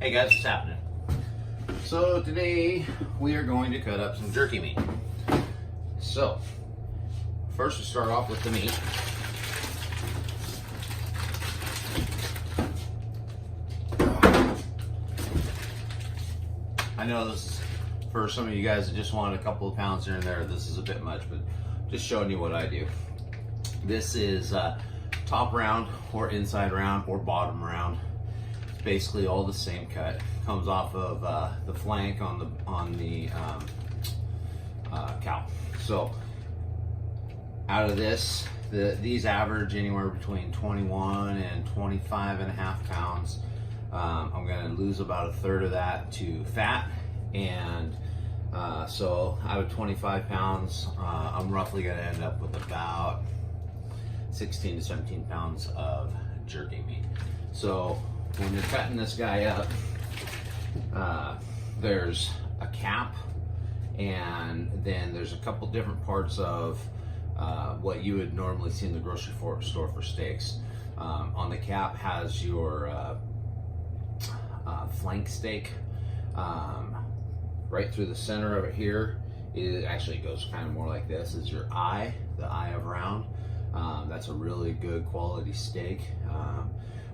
Hey guys, what's happening? So today we are going to cut up some jerky meat. So first we start off with the meat. I know this is for some of you guys that just want a couple of pounds here and there. This is a bit much, but just showing you what I do. This is top round or inside round or bottom round. Basically all the same cut. Comes off of the flank on the cow. So out of this, these average anywhere between 21 and 25 and a half pounds. I'm going to lose about a third of that to fat, and so out of 25 pounds, I'm roughly going to end up with about 16 to 17 pounds of jerky meat. So when you're cutting this guy up, there's a cap, and then there's a couple different parts of what you would normally see in the grocery store for steaks. On the cap has your flank steak. Right through the center of it here, it actually goes kind of more like this, is your eye, the eye of round. That's a really good quality steak.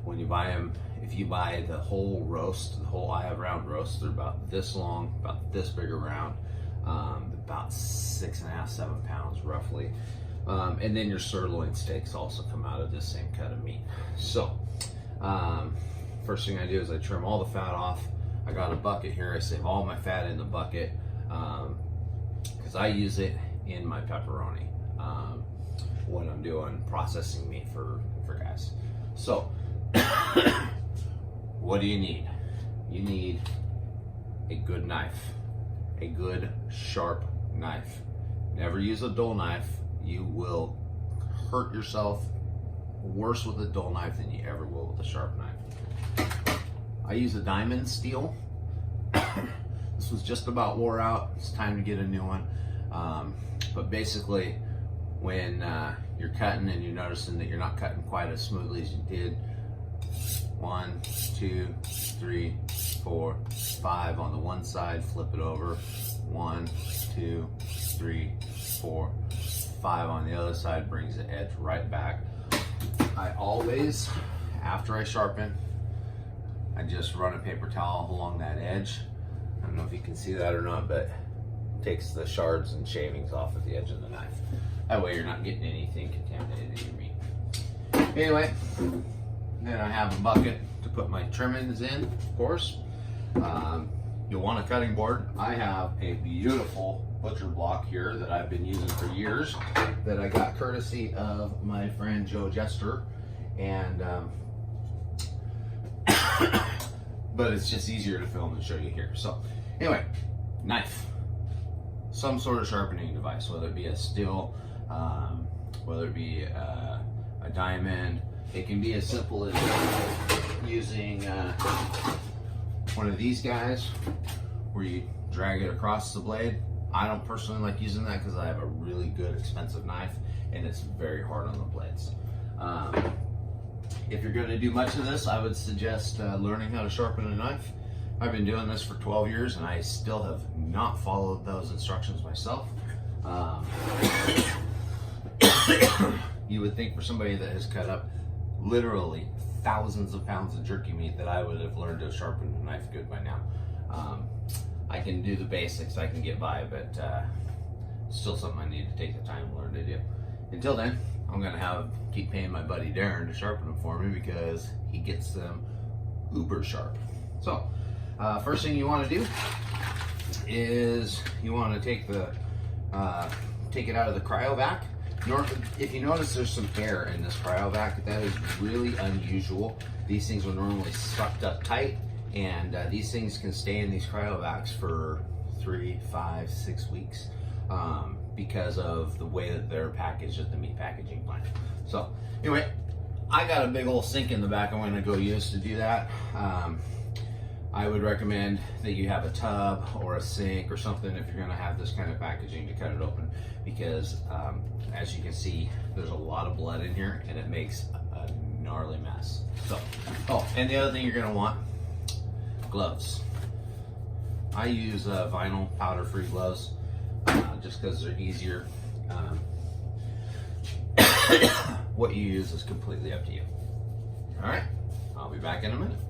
When you buy them, if you buy the whole roast, the whole eye of round roast, they're about this long, about this big around, about 6.5, 7 pounds roughly. And then your sirloin steaks also come out of this same cut of meat. So first thing I do is I trim all the fat off. I got a bucket here. I save all my fat in the bucket because I use it in my pepperoni when I'm doing processing meat for guys. So what do you need? You need a good knife, a good sharp knife. Never use a dull knife. You will hurt yourself worse with a dull knife than you ever will with a sharp knife. I use a diamond steel. This was just about wore out. It's time to get a new one. But basically, when you're cutting and you're noticing that you're not cutting quite as smoothly as you did, 1, 2, 3, 4, 5 on the one side, flip it over. 1, 2, 3, 4, 5 on the other side, brings the edge right back. I always, after I sharpen, I just run a paper towel along that edge. I don't know if you can see that or not, but it takes the shards and shavings off at the edge of the knife. That way you're not getting anything contaminated in your meat. Anyway, then I have a bucket to put my trimmings in, of course. You'll want a cutting board. I have a beautiful butcher block here that I've been using for years that I got courtesy of my friend Joe Jester, and but it's just easier to film and show you here. So anyway, knife, some sort of sharpening device, whether it be a steel, whether it be a diamond. It can be as simple as using one of these guys where you drag it across the blade. I don't personally like using that because I have a really good expensive knife and it's very hard on the blades. If you're going to do much of this, I would suggest learning how to sharpen a knife. I've been doing this for 12 years and I still have not followed those instructions myself. You would think for somebody that has cut up literally thousands of pounds of jerky meat that I would have learned to sharpen a knife good by now. I can do the basics, I can get by, but still something I need to take the time to learn to do. Until then, I'm gonna keep paying my buddy Darren to sharpen them for me because he gets them uber sharp. So first thing you want to do is you want to take it out of the cryovac. If you notice there's some air in this cryovac, that is really unusual. These things are normally sucked up tight, and these things can stay in these cryovacs for 3, 5, 6 weeks because of the way that they're packaged at the meat packaging plant. So anyway, I got a big old sink in the back I'm going to go use to do that. I would recommend that you have a tub or a sink or something if you're going to have this kind of packaging to cut it open, because as you can see, there's a lot of blood in here and it makes a gnarly mess. So, oh, and the other thing you're going to want, gloves. I use vinyl powder-free gloves just because they're easier. What you use is completely up to you. All right, I'll be back in a minute.